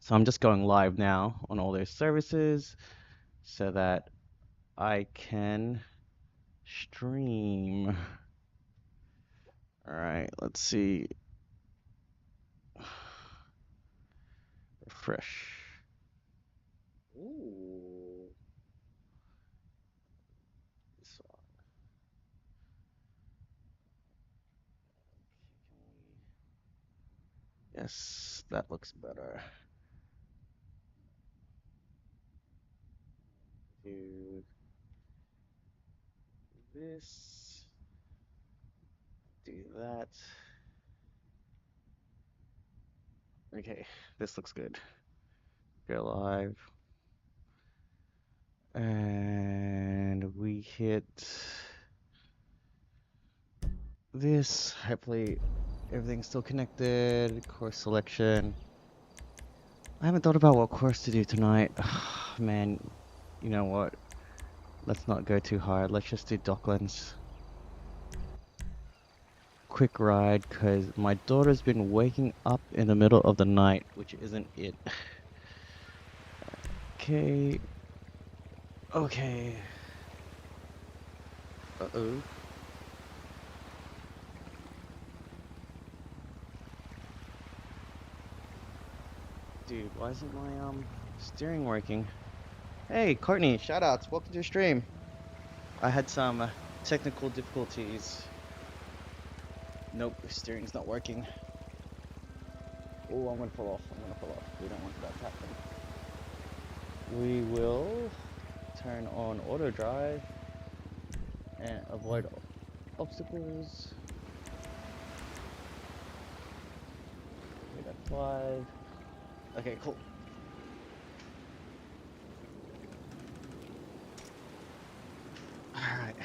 So I'm just going live now on all those services so that I can stream. All right, let's see. Refresh. Ooh. This one. Yes, that looks better. Do this. Do that. Okay, this looks good. Go live. And we hit this. Hopefully everything's still connected. Course selection. I haven't thought about what course to do tonight. Man, you know what? Let's not go too hard. Let's just do Docklands. Quick ride, because my daughter's been waking up in the middle of the night, which isn't it. Okay. Okay. Uh-oh. Dude, why isn't my steering working? Hey, Courtney, shoutouts. Welcome to the stream. I had some technical difficulties. Nope, the steering's not working. Oh, I'm gonna pull off. I'm gonna pull off. We don't want that to happen. We will turn on auto drive and avoid obstacles. We got 5. Okay, cool. Alright.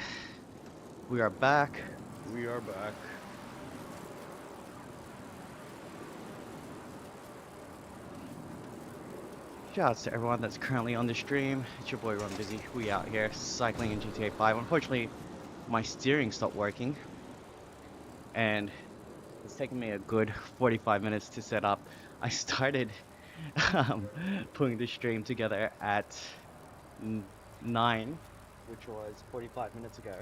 We are back. We are back. Shoutouts to everyone that's currently on the stream. It's your boy Ron Busy. We out here cycling in GTA 5. Unfortunately, my steering stopped working. And it's taken me a good 45 minutes to set up. I started putting the stream together at 9, which was 45 minutes ago.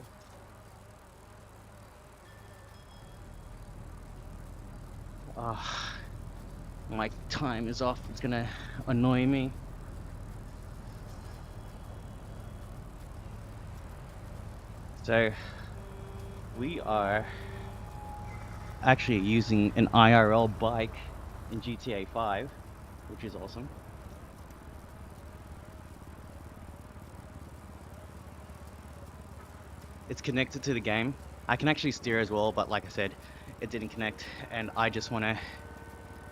My time is off. It's gonna annoy me. So we are actually using an IRL bike in GTA 5, which is awesome. It's connected to the game. I can actually steer as well, but like I said, it didn't connect, and I just want to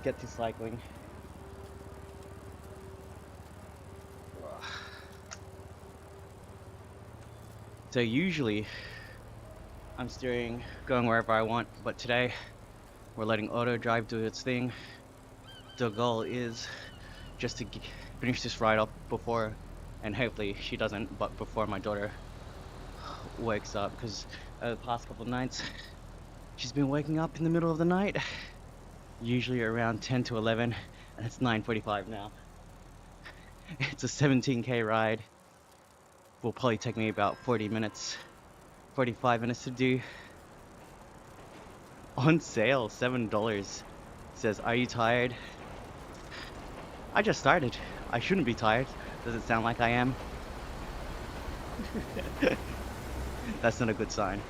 get to cycling. So usually I'm steering, going wherever I want, but today we're letting auto drive do its thing. The goal is just to finish this ride up before, and hopefully she doesn't, but before my daughter wakes up, because the past couple of nights she's been waking up in the middle of the night, usually around 10 to 11, and it's 9:45 now. It's a 17k ride. Will probably take me about 45 minutes to do. On sale, $7. Says, are you tired? I just started. I shouldn't be tired. Does it sound like I am? That's not a good sign.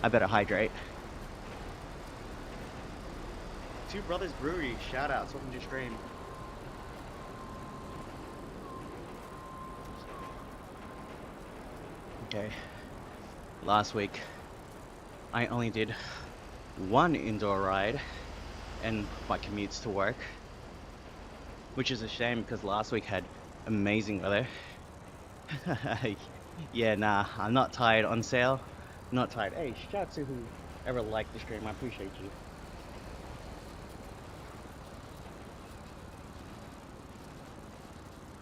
I better hydrate. Two Brothers Brewery, shout outs, welcome to stream. Okay, last week I only did one indoor ride and my commutes to work, which is a shame because last week had amazing weather. Yeah, nah, I'm not tired. On sale, not tired. Hey, shout out to whoever liked the stream, I appreciate you.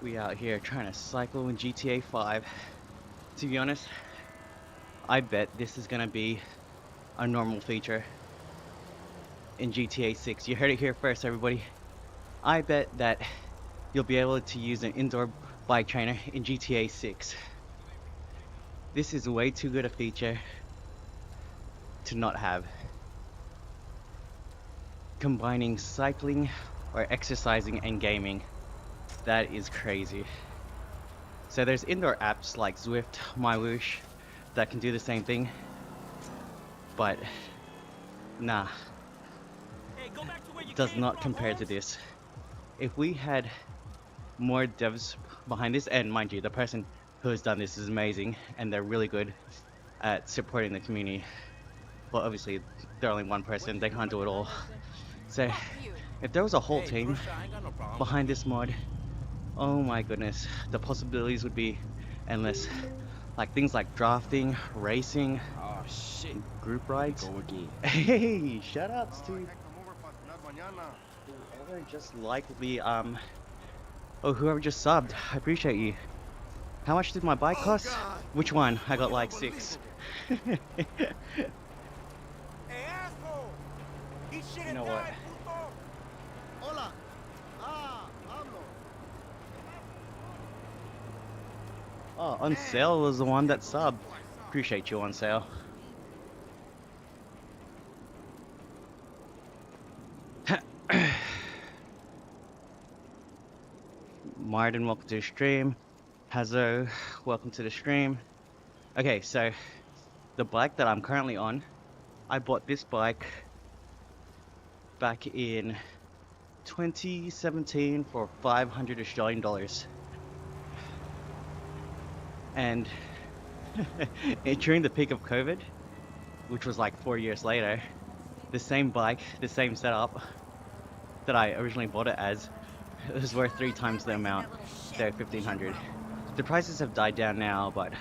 We out here trying to cycle in GTA 5. To be honest, I bet this is gonna be a normal feature in GTA 6. You heard it here first, everybody. I bet that you'll be able to use an indoor bike trainer in GTA 6. This is way too good a feature to not have. Combining cycling or exercising and gaming. That is crazy. So there's indoor apps like Zwift, MyWhoosh that can do the same thing. But nah, does not compare to this. If we had more devs behind this, and mind you, the person who has done this is amazing and they're really good at supporting the community. Well, obviously, they're only one person, they can't do it all. So, if there was a whole team behind this mod, oh my goodness, the possibilities would be endless. Like things like drafting, racing, Oh shit. group rides. Go again. Hey, shout outs to whoever just liked the whoever just subbed. I appreciate you. How much did my bike cost? Which one? I got like 6. You know what? Oh, on sale was the one that subbed. Appreciate you, on sale. Martin, welcome to the stream. Hazo, welcome to the stream. Okay, so the bike that I'm currently on, I bought this bike back in 2017 for 500 Australian dollars. And during the peak of COVID, which was like 4 years later, the same bike, the same setup that I originally bought it as, it was worth 3 times the amount, so 1500. The prices have died down now, but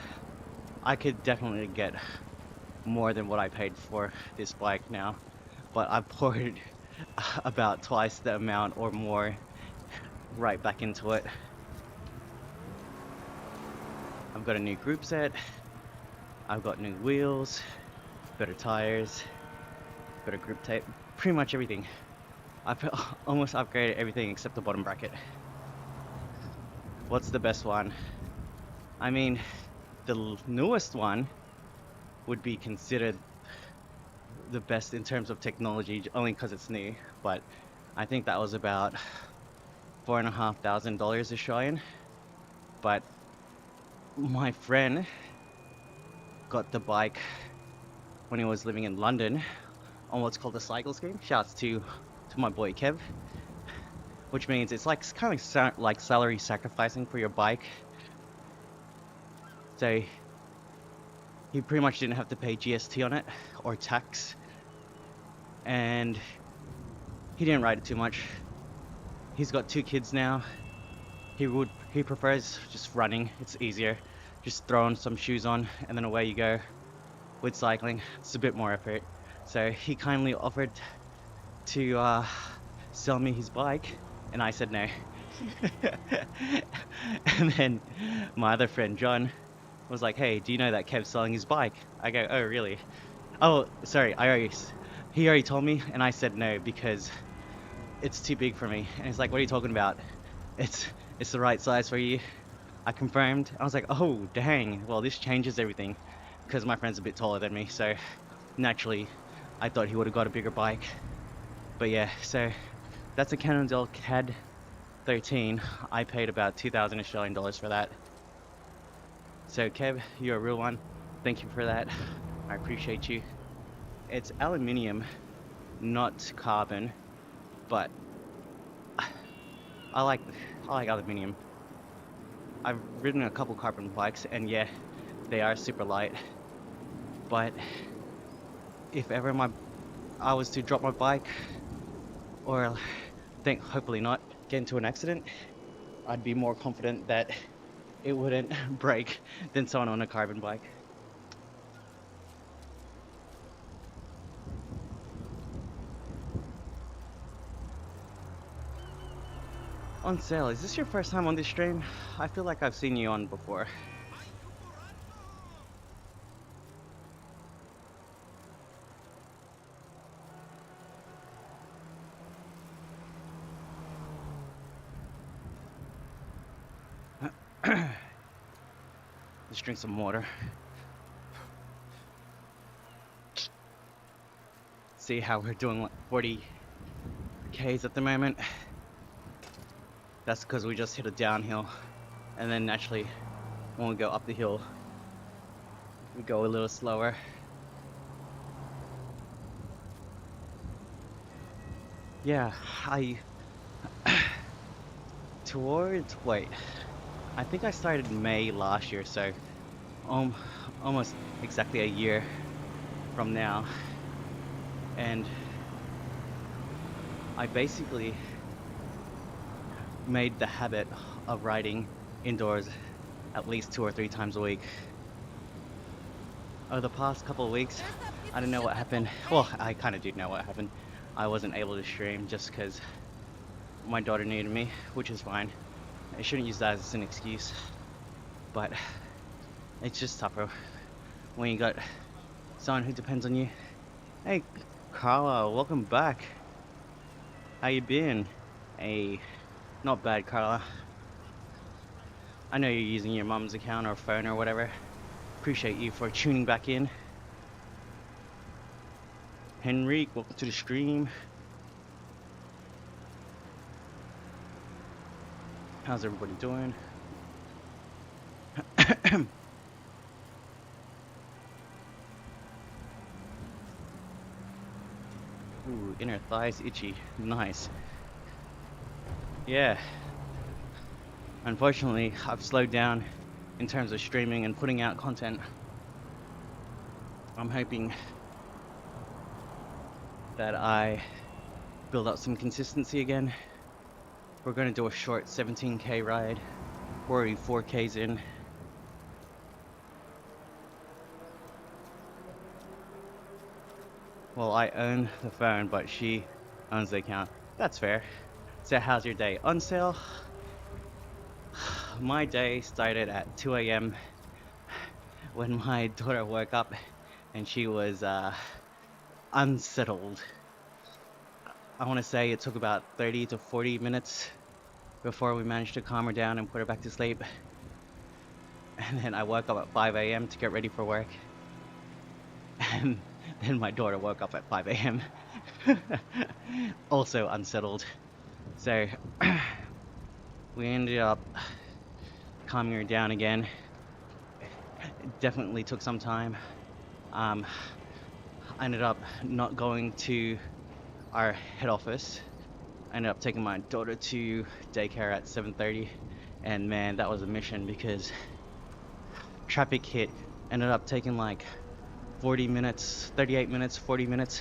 I could definitely get more than what I paid for this bike now. But I poured about twice the amount or more right back into it. I've got a new group set, I've got new wheels, better tires, better grip tape, pretty much everything. I've almost upgraded everything except the bottom bracket. What's the best one? I mean, the newest one would be considered the best in terms of technology, only because it's new, but I think that was about $4,500 Australian. But my friend got the bike when he was living in London on what's called a cycle scheme. Shouts to my boy Kev, which means it's like kind of like salary sacrificing for your bike. So he pretty much didn't have to pay GST on it or tax, and he didn't ride it too much. He's got 2 kids now. He prefers just running. It's easier, just throwing some shoes on and then away you go. With cycling, it's a bit more effort. So he kindly offered to sell me his bike, and I said no. And then my other friend John was like, "Hey, do you know that Kev's selling his bike?" I go, "Oh, really? Oh, sorry. He already told me," and I said no because it's too big for me. And he's like, "What are you talking about? It's the right size for you." I confirmed. I was like, "Oh, dang. Well, this changes everything," because my friend's a bit taller than me, so naturally, I thought he would have got a bigger bike. But yeah, so that's a Cannondale CAD 13. I paid about 2,000 Australian dollars for that. So Kev, you're a real one. Thank you for that. I appreciate you. It's aluminium, not carbon, but I like aluminium. I've ridden a couple carbon bikes, and yeah, they are super light. But if ever I was to drop my bike, or hopefully not, get into an accident, I'd be more confident that it wouldn't break than someone on a carbon bike. On sale, is this your first time on this stream? I feel like I've seen you on before. Let's drink some water. See how we're doing, like 40 Ks at the moment. That's because we just hit a downhill, and then naturally when we go up the hill we go a little slower. Yeah, I wait, I think I started in May last year, so um almost exactly a year from now, and I basically made the habit of riding indoors at least 2 or 3 times a week. Over the past couple of weeks, I don't know what happened. Well, I kind of do know what happened. I wasn't able to stream just because my daughter needed me, which is fine. I shouldn't use that as an excuse, but it's just tougher when you got someone who depends on you. Hey, Carla, welcome back. How you been? Hey, not bad, Carla. I know you're using your mum's account or phone or whatever. Appreciate you for tuning back in. Henrik, welcome to the stream. How's everybody doing? Ooh, inner thighs itchy. Nice. Yeah. Unfortunately, I've slowed down in terms of streaming and putting out content. I'm hoping that I build up some consistency again. We're going to do a short 17K ride. We're already 4Ks in. Well, I own the phone, but she owns the account. That's fair. So how's your day? On sale? My day started at 2 a.m. when my daughter woke up and she was unsettled. I want to say it took about 30 to 40 minutes before we managed to calm her down and put her back to sleep. And then I woke up at 5 a.m. to get ready for work. And then my daughter woke up at 5 a.m. also unsettled. So we ended up calming her down again. It definitely took some time. I ended up not going to our head office. I ended up taking my daughter to daycare at 7:30, and man, that was a mission because traffic hit. Ended up taking like 40 minutes, 38 minutes, 40 minutes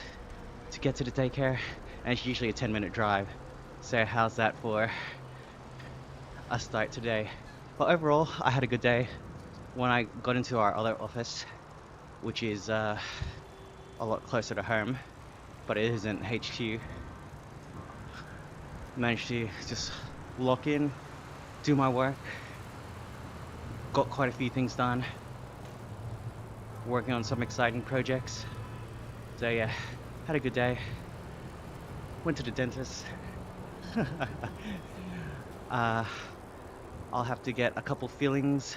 to get to the daycare, and it's usually a 10-minute drive. So how's that for a start today? But overall, I had a good day. When I got into our other office, which is a lot closer to home, but it isn't HQ, managed to just lock in, do my work, got quite a few things done, working on some exciting projects. So yeah, had a good day. Went to the dentist. I'll have to get a couple fillings.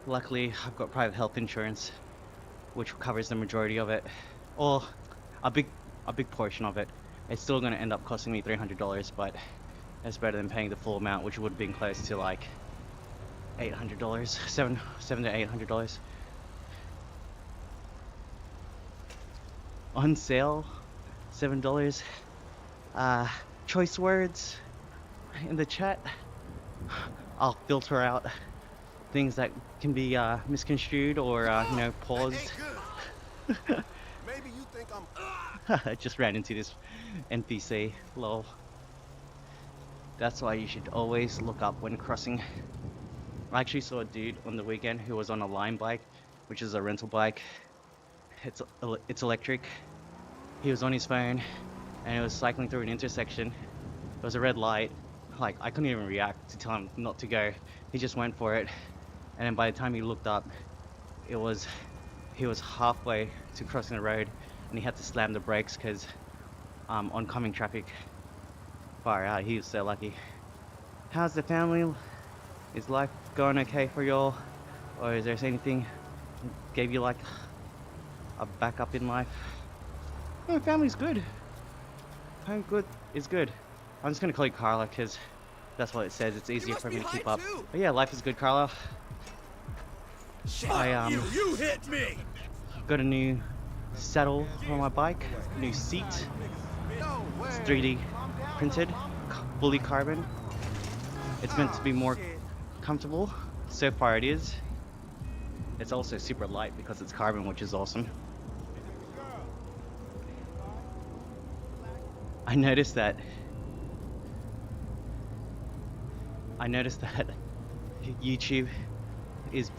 Luckily, I've got private health insurance, which covers the majority of it, or a big portion of it. It's still going to end up costing me $300, but it's better than paying the full amount, which would have been close to like $800, $700 to $800. On sale, $7. Choice words in the chat. I'll filter out things that can be misconstrued or paused. Maybe you think I'm I just ran into this NPC. Lol. That's why you should always look up when crossing. I actually saw a dude on the weekend who was on a Lime bike, which is a rental bike. It's electric. He was on his phone and he was cycling through an intersection. There was a red light. Like, I couldn't even react to tell him not to go. He just went for it. And then by the time he looked up, he was halfway to crossing the road and he had to slam the brakes because oncoming traffic. Far out, he was so lucky. How's the family? Is life going okay for y'all? Or is there anything gave you like a backup in life? No, family's good. Home good is good. I'm just gonna call you Carla because that's what it says. It's You easier must for be me to keep hyped up. too. But yeah, life is good, Carla. Shit. I You hit me. got a new saddle for my bike, new seat. No It's way. 3D printed, fully carbon. It's meant to be more Shit. comfortable. So far it is. It's also super light because it's carbon, which is awesome. I noticed that YouTube is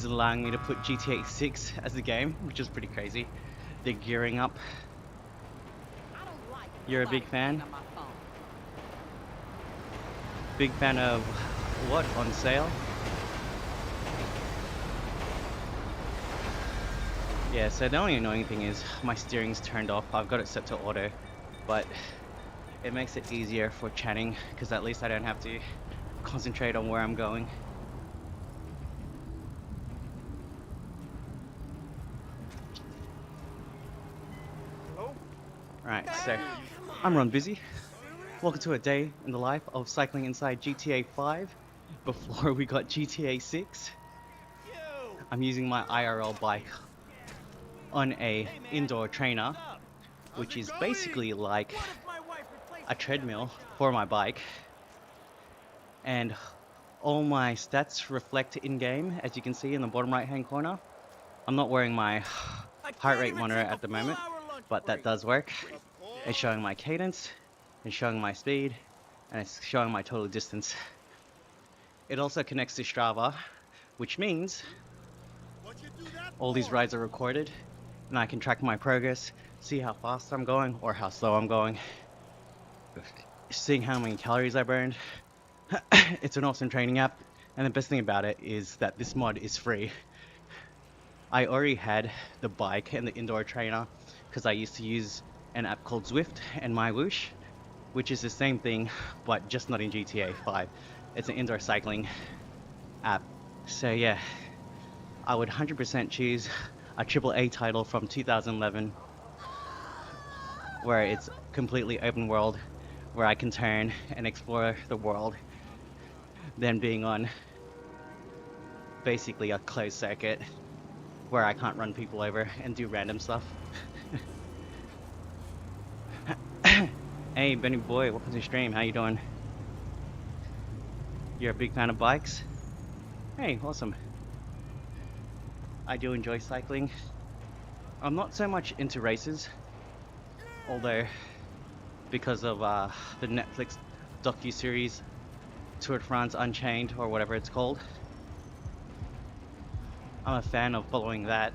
allowing me to put GTA 6 as a game, which is pretty crazy. They're gearing up. You're a big fan? Big fan of what on sale? Yeah, so the only annoying thing is my steering's turned off. I've got it set to auto, but it makes it easier for chatting because at least I don't have to concentrate on where I'm going. Right, so I'm Ron Busy. Welcome to a day in the life of cycling inside GTA 5 before we got GTA 6. I'm using my IRL bike on a indoor trainer, which is basically like a treadmill for my bike, and all my stats reflect in game, as you can see in the bottom right hand corner. I'm not wearing my heart rate monitor at the moment, but that does work. It's showing my cadence, it's showing my speed, and it's showing my total distance. It also connects to Strava, which means all these rides are recorded and I can track my progress, see how fast I'm going or how slow I'm going, seeing how many calories I burned. It's an awesome training app, and the best thing about it is that this mod is free. I already had the bike and the indoor trainer because I used to use an app called Zwift and MyWhoosh, which is the same thing but just not in GTA 5. It's an indoor cycling app. So yeah, I would 100% choose a AAA title from 2011 where it's completely open world, where I can turn and explore the world, than being on basically a closed circuit where I can't run people over and do random stuff. Hey, Benny boy, welcome to the stream. How you doing? You're a big fan of bikes? Hey, awesome. I do enjoy cycling. I'm not so much into races, although because of the Netflix docu-series Tour de France Unchained, or whatever it's called, I'm a fan of following that.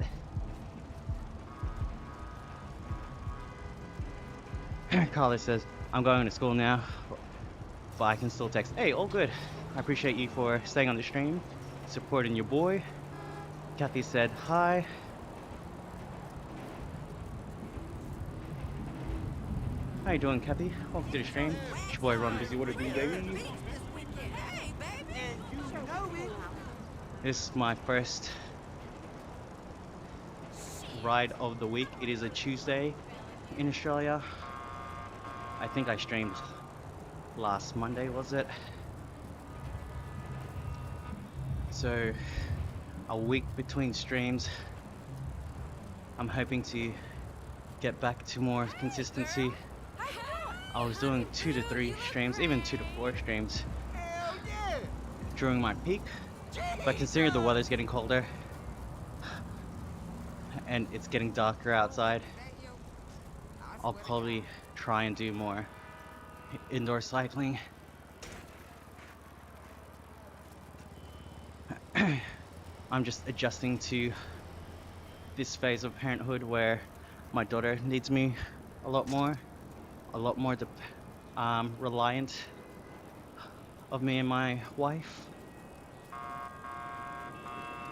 Carlos says, I'm going to school now, but I can still text. Hey, all good. I appreciate you for staying on the stream, supporting your boy. Kathy said hi. How you doing, Kathy? Welcome to the stream. It's your boy Ron Busy. What it do, baby? This is my first ride of the week. It is a Tuesday in Australia. I think I streamed last Monday, was it? So a week between streams. I'm hoping to get back to more consistency. I was doing 2 to 3 streams, even 2 to 4 streams during my peak, but considering the weather's getting colder and it's getting darker outside, I'll probably try and do more indoor cycling. I'm just adjusting to this phase of parenthood where my daughter needs me a lot more reliant of me and my wife.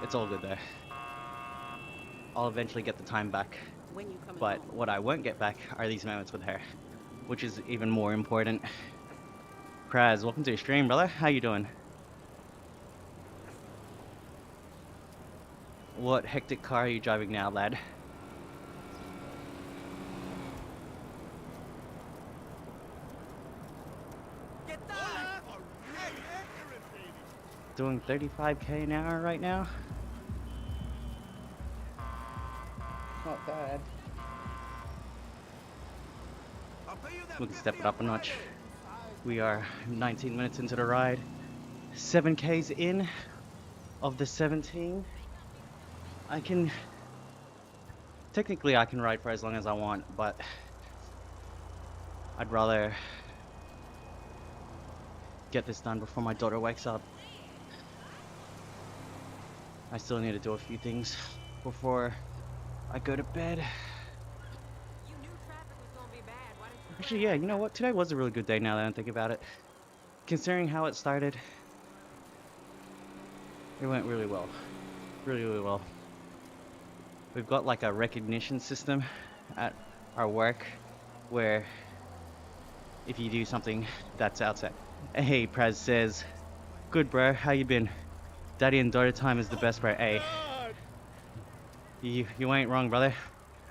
It's all good though. I'll eventually get the time back, but what I won't get back are these moments with her, which is even more important. Praz, welcome to the stream, brother. How you doing? What hectic car are you driving now, lad? Get that! Already accurate, baby! Doing 35k an hour right now? Not bad. I'll pay you that We can 50 step it on up a notch. Friday. We are 19 minutes into the ride. 7k's in of the 17. Technically I can ride for as long as I want, but I'd rather get this done before my daughter wakes up. I still need to do a few things before I go to bed. You knew traffic was gonna be bad. Why didn't you Actually, yeah, you know what? Today was a really good day now that I think about it. Considering how it started, it went really well. Really, really well. We've got like a recognition system at our work where if you do something that's outside. Hey, Praz says, good bro, how you been? Daddy and daughter time is the best, bro. Hey, God! you ain't wrong, brother.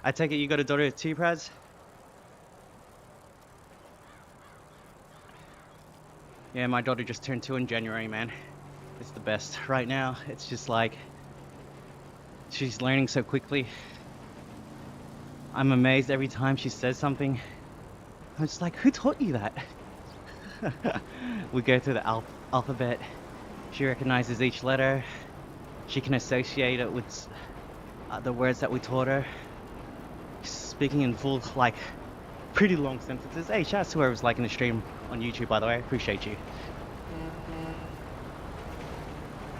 I take it you got a daughter too, Praz? Yeah, my daughter just turned 2 in January, man. It's the best. Right now, it's just like, she's learning so quickly. I'm amazed every time she says something. I'm just like, who taught you that? We go through the alphabet. She recognizes each letter. She can associate it with the words that we taught her. Speaking in full, like, pretty long sentences. Hey, shout out to whoever's liking the stream on YouTube, by the way. I appreciate you.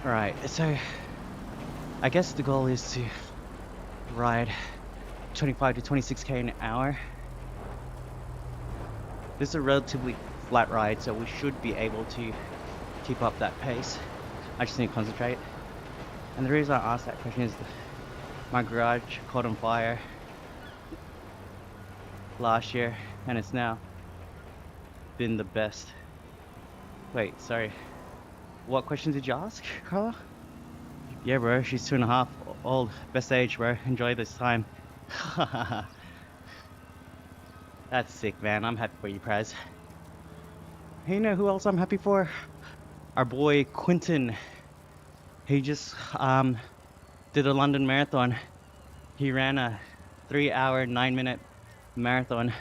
Alright, so I guess the goal is to ride 25 to 26k an hour. This is a relatively flat ride, so we should be able to keep up that pace. I just need to concentrate. And the reason I asked that question is my garage caught on fire last year, and it's now been the best. Wait, sorry. What question did you ask, Carla? Yeah, bro, she's 2.5 old. Best age, bro. Enjoy this time. That's sick, man. I'm happy for you, Praz. Hey, you know who else I'm happy for? Our boy Quinton. He just did a London marathon. He ran a 3-hour, 9-minute marathon.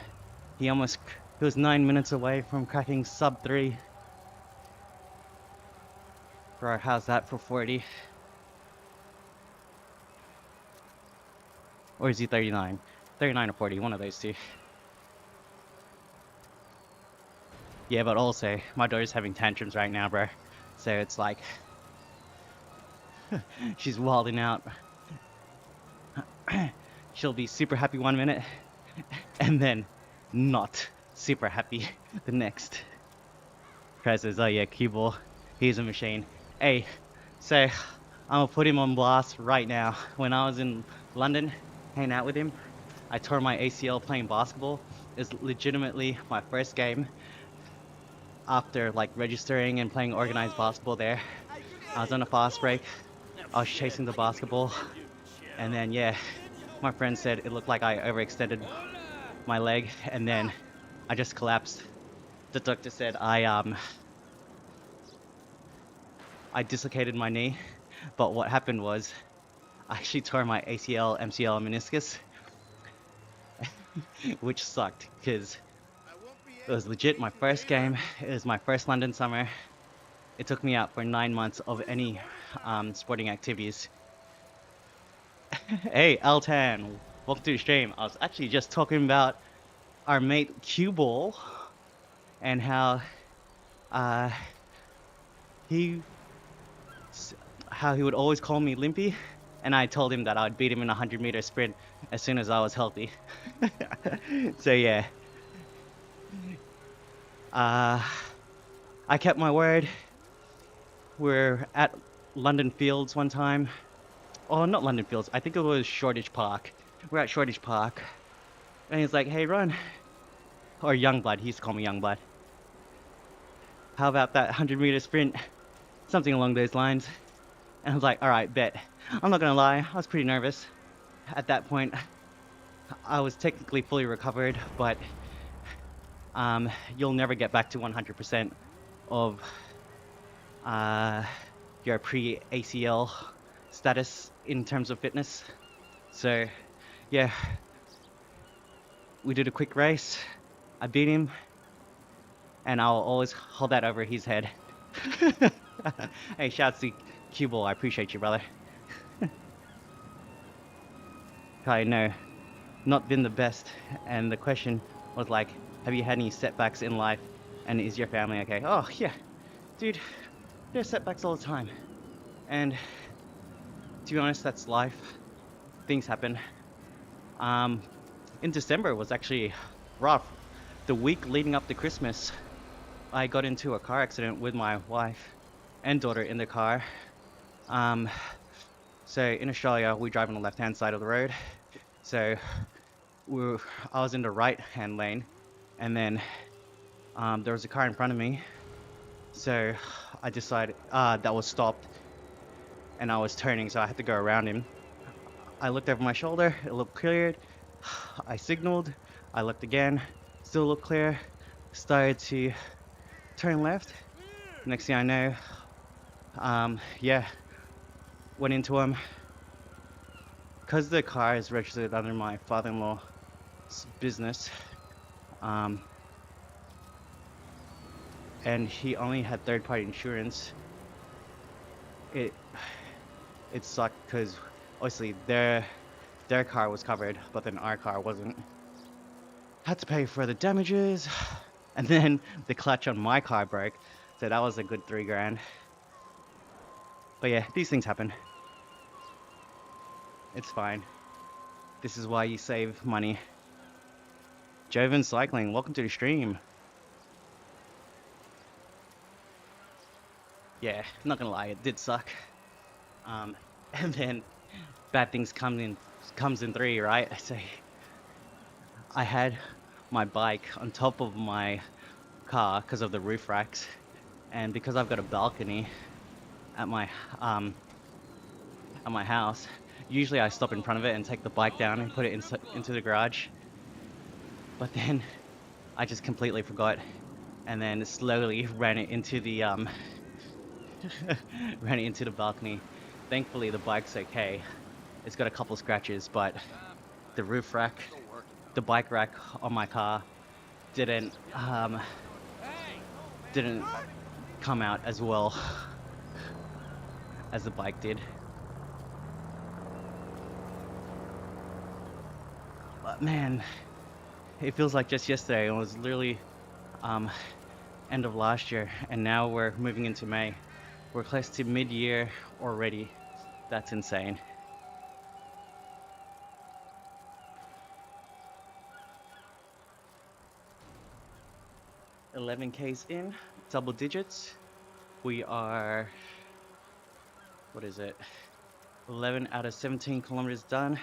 He was 9 minutes away from cracking sub 3. Bro, how's that for 40? Or is he 39? 39 or 40, one of those two. Yeah, but also, my daughter's having tantrums right now, bro. So it's like, she's wilding out. She'll be super happy 1 minute, and then not super happy the next. Chris says, oh yeah, cue ball, he's a machine. Hey, so I'm gonna put him on blast right now. When I was in London, hanging out with him, I tore my ACL playing basketball. It's legitimately my first game after like registering and playing organized basketball there. I was on a fast break. I was chasing the basketball, and then yeah, my friend said it looked like I overextended my leg, and then I just collapsed. The doctor said I dislocated my knee, but what happened was I actually tore my ACL, MCL, and meniscus, which sucked because it was legit my first game. It was my first London summer. It took me out for 9 months of any sporting activities. Hey, Altan, welcome to the stream. I was actually just talking about our mate Q Ball and how he would always call me Limpy, and I told him that I would beat him in a 100-meter sprint as soon as I was healthy. So yeah, I kept my word. We're at London Fields one time. Oh, not London Fields. I think it was Shoreditch Park. We're at Shoreditch Park, and he's like, "Hey, Ron," or Youngblood. He used to call me Youngblood. how about that 100-meter sprint? Something along those lines. And I was like, all right, bet. I'm not gonna lie, I was pretty nervous. At that point, I was technically fully recovered, but you'll never get back to 100% of your pre-ACL status in terms of fitness. So, yeah, we did a quick race. I beat him, and I'll always hold that over his head. Hey, shouts to Cue Ball. I appreciate you, brother. I know, not been the best. And the question was like, have you had any setbacks in life? And is your family okay? Oh, yeah, dude, there's setbacks all the time. And to be honest, that's life. Things happen. In December was actually rough. The week leading up to Christmas, I got into a car accident with my wife and daughter in the car. So in Australia, we drive on the left-hand side of the road. So I was in the right-hand lane, and then there was a car in front of me. So I decided that was stopped, and I was turning, so I had to go around him. I looked over my shoulder, it looked cleared. I signaled, I looked again, still looked clear. Started to turn left. Next thing I know, yeah, went into him. Because the car is registered under my father-in-law's business, and he only had third-party insurance, it sucked because obviously their car was covered, but then our car wasn't. Had to pay for the damages, and then the clutch on my car broke, so that was a good $3,000. But yeah, these things happen. It's fine. This is why you save money. Joven Cycling, welcome to the stream. Yeah, not gonna lie, it did suck. And then bad things comes in three, right? So I had my bike on top of my car because of the roof racks, and because I've got a balcony at my house, usually I stop in front of it and take the bike down and put it into the garage. But then I just completely forgot, and then slowly ran it into the ran it into the balcony. Thankfully the bike's okay. It's got a couple scratches, but the roof rack, the bike rack on my car didn't come out as well as the bike did. But man, it feels like just yesterday. It was literally end of last year, and now we're moving into May. We're close to mid-year already. That's insane. $11Ks in, double digits. We are, what is it? 11 out of 17 kilometers done.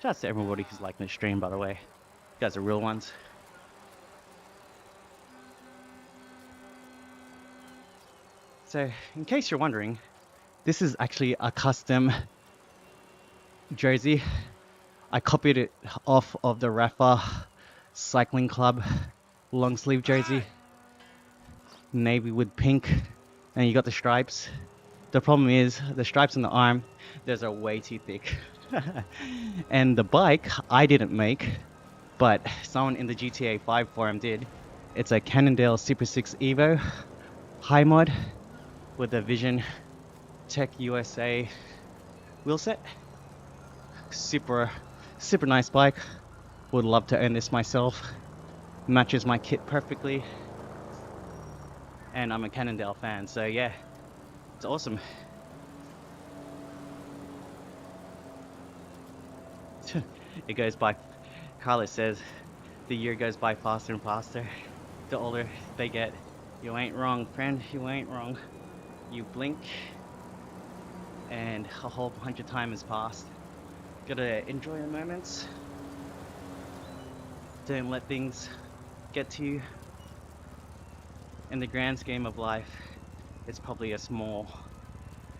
Shouts to everybody who's liking the stream, by the way. You guys are real ones. So, in case you're wondering, this is actually a custom jersey. I copied it off of the Rafa Cycling Club long sleeve jersey. Navy with pink, and you got the stripes. The problem is, the stripes on the arm, those are way too thick. And the bike, I didn't make, but someone in the GTA 5 forum did. It's a Cannondale Super 6 Evo high mod with a Vision Tech USA wheelset. Super nice bike. Would love to own this myself. Matches my kit perfectly. And I'm a Cannondale fan, so yeah, it's awesome. It goes by, Carlos says, the year goes by faster and faster. The older they get. You ain't wrong, friend, you ain't wrong. You blink and a whole bunch of time has passed. Gotta enjoy the moments. Don't let things get to you. In the grand scheme of life, it's probably a small,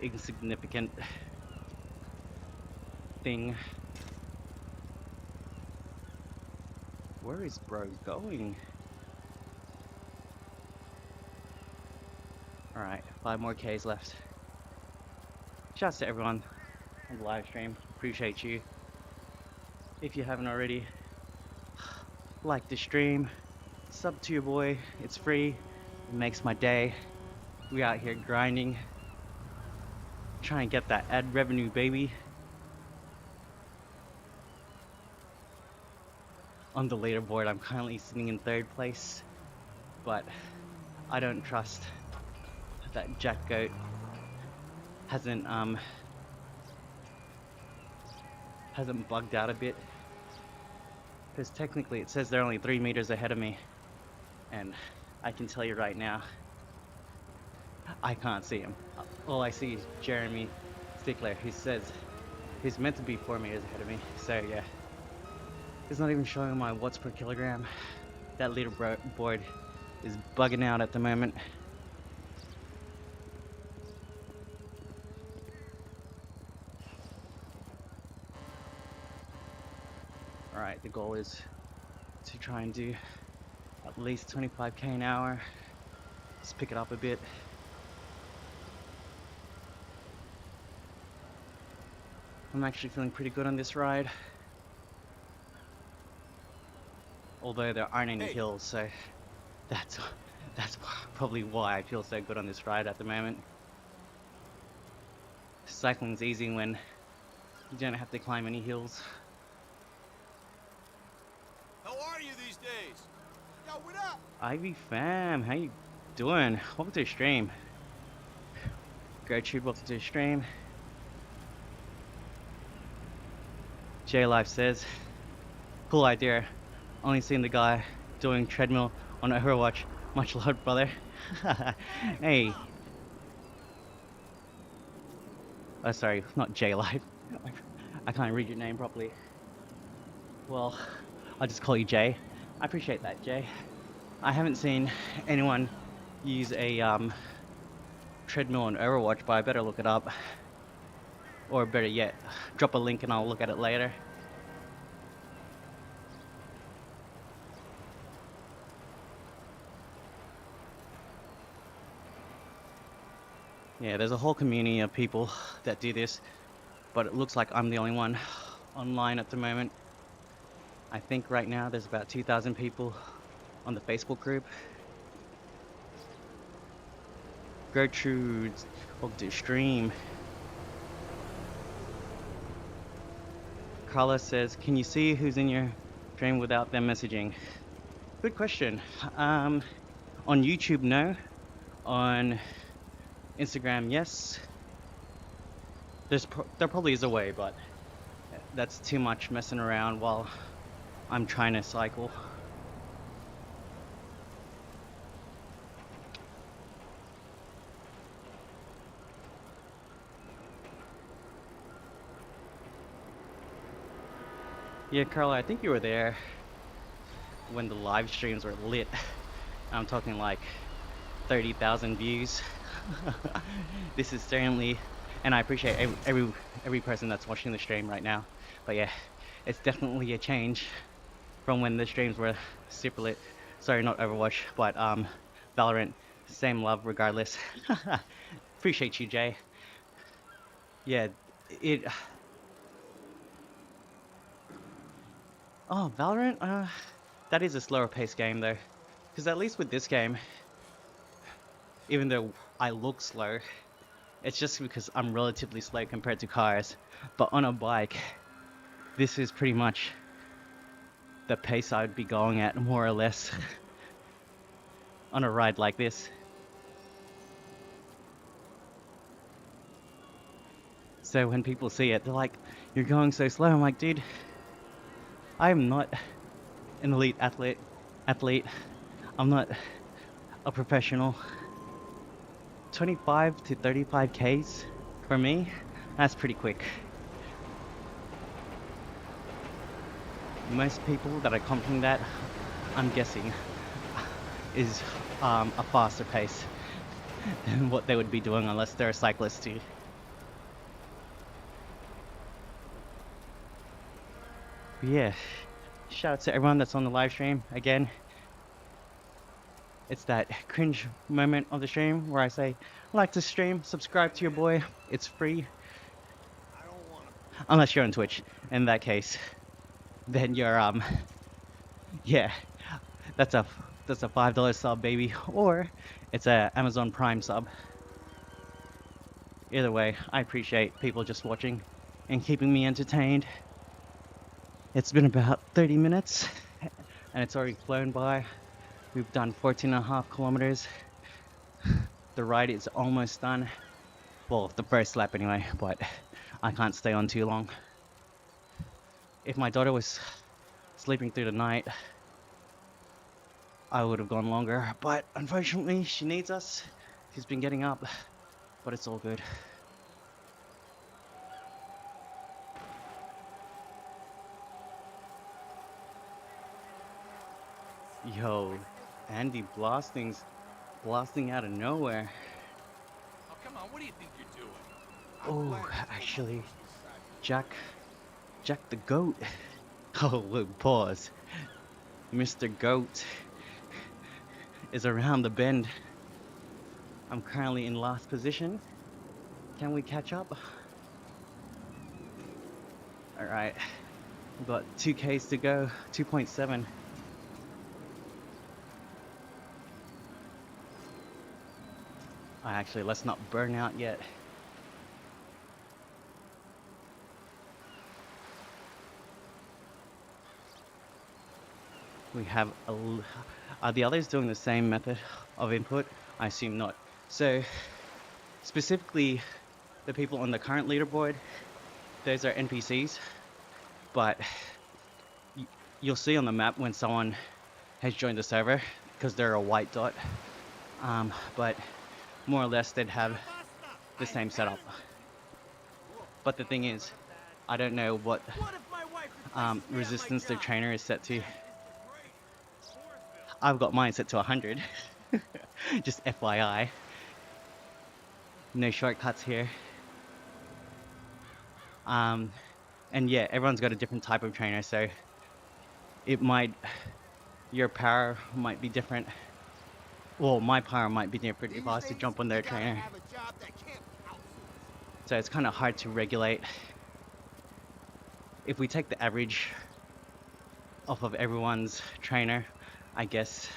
insignificant thing. Where is bro going? Alright, 5 more Ks left. Shouts to everyone on the live stream. Appreciate you. If you haven't already, like the stream, sub to your boy. It's free. It makes my day. We out here grinding. Trying to get that ad revenue, baby. On the leaderboard, I'm currently sitting in 3rd place. But I don't trust that Jack Goat hasn't bugged out a bit, because technically it says they're only 3 meters ahead of me, and I can tell you right now, I can't see him. All I see is Jeremy Stickler, who says he's meant to be 4 meters ahead of me. So yeah, it's not even showing my watts per kilogram. That leaderboard is bugging out at the moment. Alright, the goal is to try and do at least 25k an hour. Let's pick it up a bit. I'm actually feeling pretty good on this ride. Although there aren't any hills, so that's probably why I feel so good on this ride at the moment. Cycling's easy when you don't have to climb any hills. How are you these days? Yo, what up? Ivy fam, how you doing? Welcome to the stream. Gertrude, welcome to the stream. J Life says, cool idea. Only seen the guy doing treadmill on Overwatch. Much love, brother. Hey. Oh, sorry, not J Life. I can't read your name properly. Well, I'll just call you Jay. I appreciate that, Jay. I haven't seen anyone use a treadmill on Overwatch, but I better look it up. Or better yet, drop a link and I'll look at it later. Yeah, there's a whole community of people that do this, but it looks like I'm the only one online at the moment. I think right now there's about 2,000 people on the Facebook group. Gertrude, welcome to stream. Carla says, can you see who's in your stream without them messaging? Good question. On YouTube, no. On Instagram, yes. There probably is a way, but that's too much messing around while I'm trying to cycle. Yeah, Carla, I think you were there when the live streams were lit. I'm talking like 30,000 views. This is certainly, and I appreciate every person that's watching the stream right now. But yeah, it's definitely a change from when the streams were super lit. Sorry, not Overwatch, but Valorant. Same love regardless. Appreciate you, Jay. Yeah, it. Oh, Valorant. That is a slower paced game though, because at least with this game, even though I look slow, it's just because I'm relatively slow compared to cars. But on a bike, this is pretty much the pace I'd be going at, more or less, on a ride like this. So when people see it, they're like, you're going so slow. I'm like, dude, I'm not an elite athlete. I'm not a professional. 25 to 35 Ks for me, that's pretty quick. most people that are comping that, I'm guessing, is a faster pace than what they would be doing unless they're a cyclist too. But yeah, shout out to everyone that's on the live stream. Again, it's that cringe moment of the stream where I say, like to stream, subscribe to your boy. It's free, I don't want to. unless you're on Twitch. In that case, then you're yeah, that's a $5 sub, baby, or it's a Amazon Prime sub. Either way, I appreciate people just watching and keeping me entertained. It's been about 30 minutes and it's already flown by. We've done 14.5 kilometers. The ride is almost done. Well, the first lap anyway, but I can't stay on too long. If my daughter was sleeping through the night, I would have gone longer, but unfortunately, she needs us. She's been getting up, but it's all good. Yo, Andy blasting out of nowhere. Oh, come on. What do you think you're doing? Oh, actually, Jack the goat. Oh, look, pause. Mr. Goat is around the bend. I'm currently in last position. Can we catch up? All right, we've got 2Ks to go, 2.7. Actually, let's not burn out yet. We have are the others doing the same method of input? I assume not. So specifically, the people on the current leaderboard, those are NPCs, but you'll see on the map when someone has joined the server because they're a white dot. But more or less they'd have the same setup. But the thing is, I don't know what What if my wife replaces me on my resistance their job? trainer is set to. That is the greatest. I've got mine set to 100. Just FYI. No shortcuts here. And yeah, everyone's got a different type of trainer, so it might, your power might be different. Well, my power might be different if I was to jump on their trainer. Have a job that can't be outsourced. So it's kind of hard to regulate. If we take the average off of everyone's trainer, I guess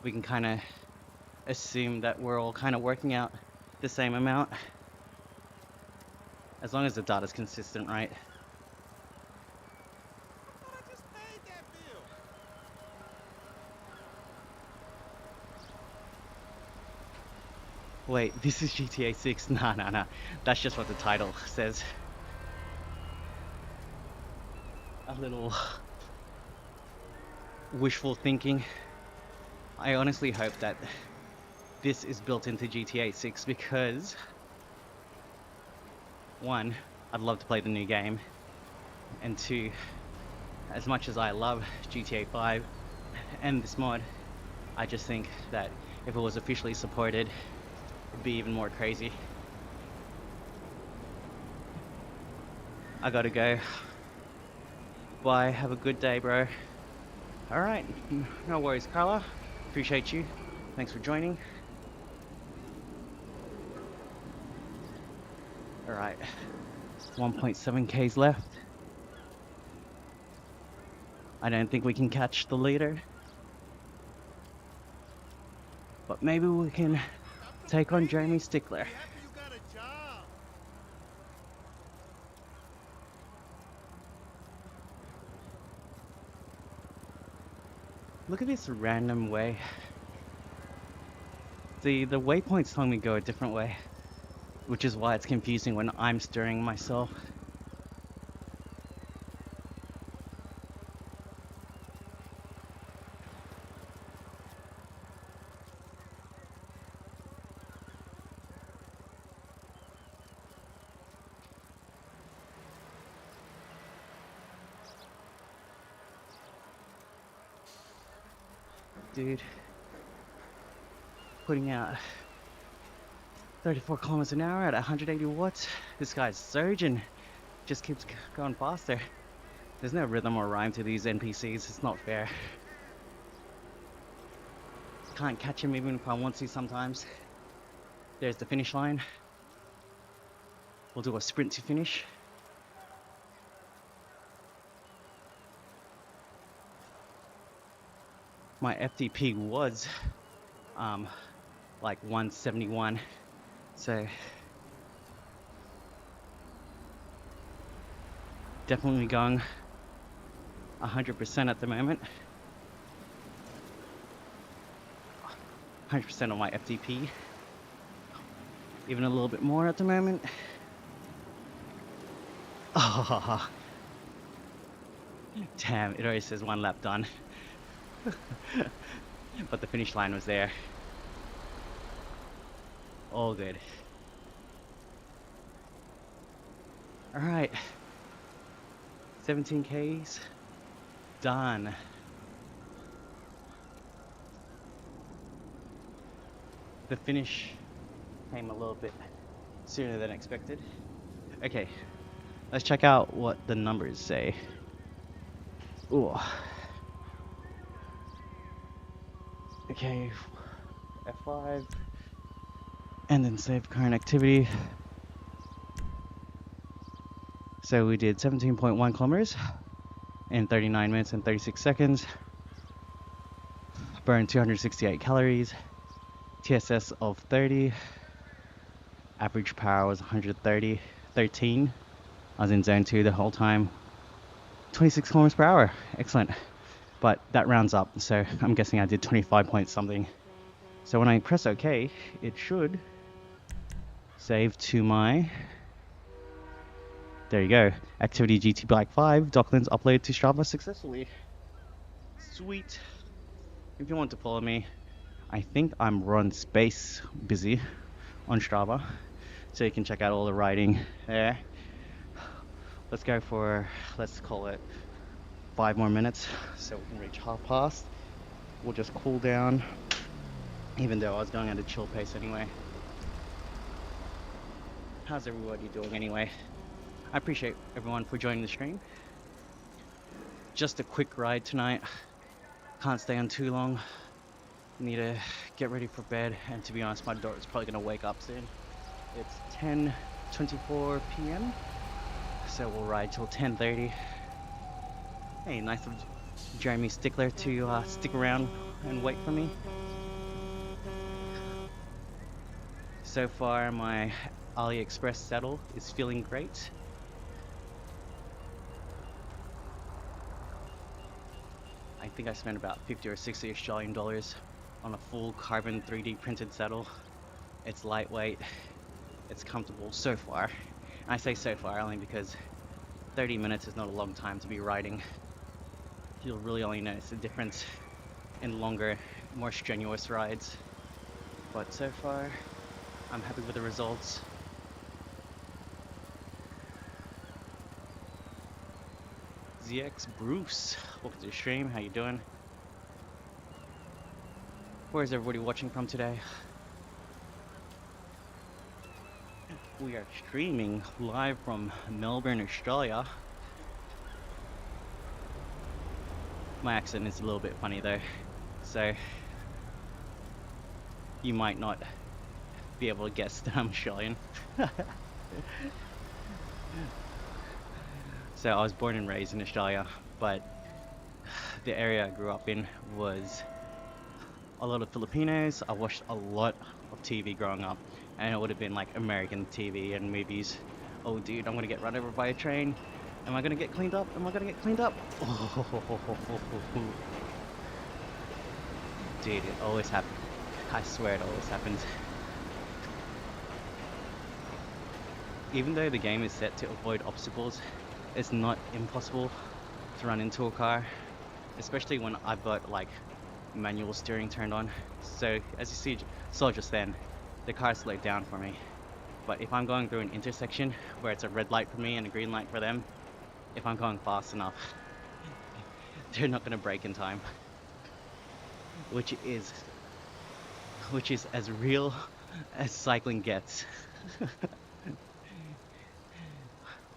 we can kind of assume that we're all kind of working out the same amount. As long as the data's consistent, right? I thought I just paid that bill. Wait, this is GTA 6? Nah. That's just what the title says. A little wishful thinking. I honestly hope that this is built into GTA 6 because, one, I'd love to play the new game, and two, as much as I love GTA 5 and this mod, I just think that if it was officially supported, it'd be even more crazy. I gotta go. Bye, have a good day, bro. Alright, no worries, Carla. Appreciate you. Thanks for joining. Alright, 1.7Ks left. I don't think we can catch the leader. But maybe we can take on Jeremy Stickler. Be happy you got a job. Look at this random way. See, the waypoints telling me go a different way, which is why it's confusing when I'm steering myself. Dude, putting out 34 kilometers an hour at 180 watts. This guy's surging. Just keeps going faster. There's no rhythm or rhyme to these NPCs. It's not fair. Can't catch him even if I want to sometimes. There's the finish line. We'll do a sprint to finish. My FTP was like 171, so definitely going 100% at the moment. 100% on my FTP, even a little bit more at the moment. Oh, damn, it already says 1 lap done. But the finish line was there. All good. All right, 17 Ks done. The finish came a little bit sooner than expected. Okay, let's check out what the numbers say. Ooh. Okay, F5, and then save current activity. So we did 17.1 kilometers in 39 minutes and 36 seconds. Burned 268 calories. TSS of 30. Average power was 13. I was in zone 2 the whole time. 26 kilometers per hour. Excellent. But that rounds up, so I'm guessing I did 25 point something. So when I press OK, it should save to my... There you go. Activity GT Black 5. Docklands uploaded to Strava successfully. Sweet. If you want to follow me, I think I'm run space busy on Strava, so you can check out all the riding there. Let's go for, let's call it 5 more minutes so we can reach half past. We'll just cool down, even though I was going at a chill pace anyway. How's everybody doing anyway? I appreciate everyone for joining the stream. Just a quick ride tonight. Can't stay on too long. Need to get ready for bed, and to be honest, my daughter's probably gonna wake up soon. It's 10:24 p.m. so we'll ride till 10:30. Hey, nice of Jeremy Stickler to stick around and wait for me. So far, my AliExpress saddle is feeling great. I think I spent about 50 or 60 Australian dollars on a full carbon 3D printed saddle. It's lightweight, it's comfortable so far. And I say so far only because 30 minutes is not a long time to be riding. You'll really only notice the difference in longer, more strenuous rides. But so far, I'm happy with the results. ZX Bruce, welcome to the stream, how you doing? Where is everybody watching from today? We are streaming live from Melbourne, Australia. My accent is a little bit funny though, so you might not be able to guess that I'm Australian. So I was born and raised in Australia, but the area I grew up in was a lot of Filipinos. I watched a lot of TV growing up, and it would have been like American TV and movies. Oh dude, I'm gonna get run over by a train. Am I gonna get cleaned up? Am I gonna get cleaned up? Dude, it always happens. I swear it always happens. Even though the game is set to avoid obstacles, it's not impossible to run into a car, especially when I've got like manual steering turned on. So as you saw just then, the car slowed down for me. But if I'm going through an intersection where it's a red light for me and a green light for them, if I'm going fast enough, they're not going to brake in time. which is as real as cycling gets.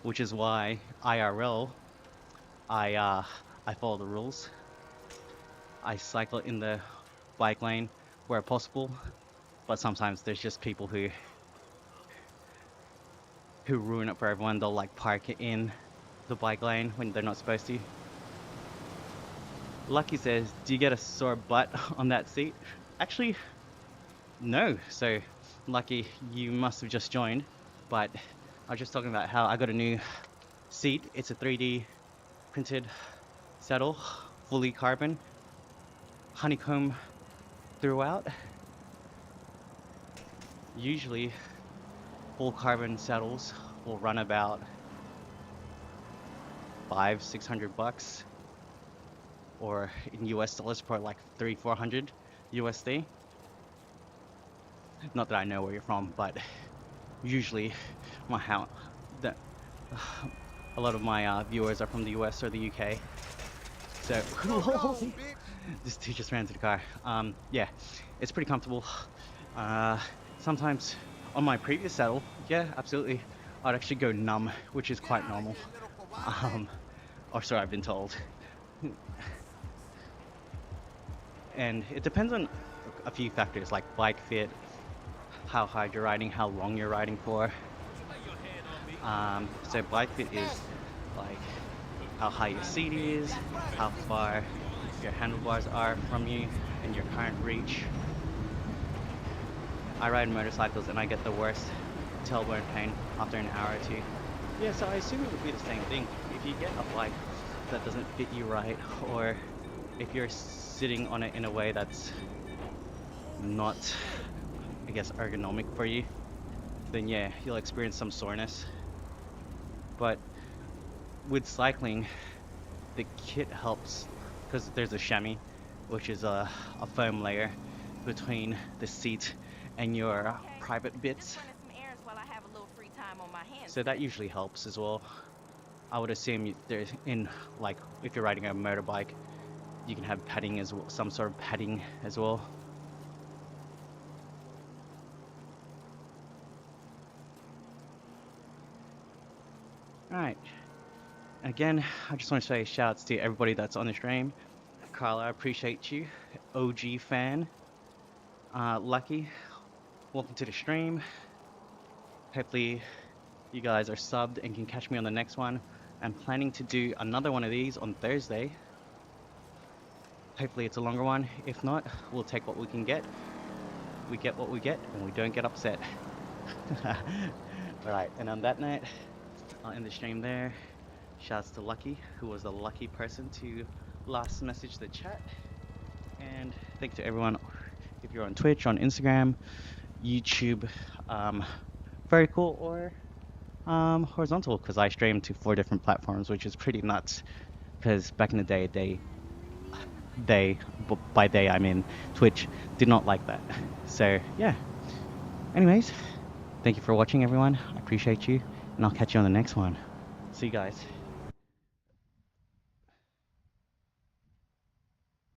Which is why IRL, I follow the rules. I cycle in the bike lane where possible, but sometimes there's just people who ruin it for everyone. They'll like park it in the bike lane when they're not supposed to. Lucky says, "Do you get a sore butt on that seat?" Actually, no. So, Lucky, you must have just joined. But I was just talking about how I got a new seat. It's a 3D printed saddle, fully carbon, honeycomb throughout. Usually, full carbon saddles will run about $500-600, or in US dollars, probably like 300-400 USD. Not that I know where you're from, but usually my house, that a lot of my viewers are from the US or the UK. So, this dude just ran to the car. Yeah, it's pretty comfortable. Sometimes on my previous saddle, yeah, absolutely, I'd actually go numb, which is quite normal. Or so I've been told. And it depends on a few factors like bike fit, how hard you're riding, how long you're riding for. So bike fit is like how high your seat is, how far your handlebars are from you, and your current reach. I ride motorcycles and I get the worst tailbone pain after an hour or two. Yeah, so I assume it would be the same thing. If you get a bike that doesn't fit you right, or if you're sitting on it in a way that's not, I guess, ergonomic for you, then yeah, you'll experience some soreness. But with cycling, the kit helps because there's a chamois, which is a foam layer between the seat and your private bits. Just running some errands while I have a little free time on my hands. So that usually helps as well. I would assume there's like if you're riding a motorbike, you can have padding as well, some sort of padding as well. Alright. Again, I just want to say shout outs to everybody that's on the stream. Carla, I appreciate you. OG fan. Lucky, welcome to the stream. Hopefully you guys are subbed and can catch me on the next one. I'm planning to do another one of these on Thursday. Hopefully it's a longer one. If not, we'll take what we can get. We get what we get and we don't get upset. Alright, and on that note, I'll end the stream there. Shouts to Lucky, who was the lucky person to last message the chat. And thank you to everyone. If you're on Twitch, on Instagram, YouTube, vertical or horizontal, because I stream to 4 different platforms, which is pretty nuts. Because back in the day, by day I mean Twitch, did not like that. So yeah. Anyways, thank you for watching, everyone. I appreciate you, and I'll catch you on the next one. See you guys.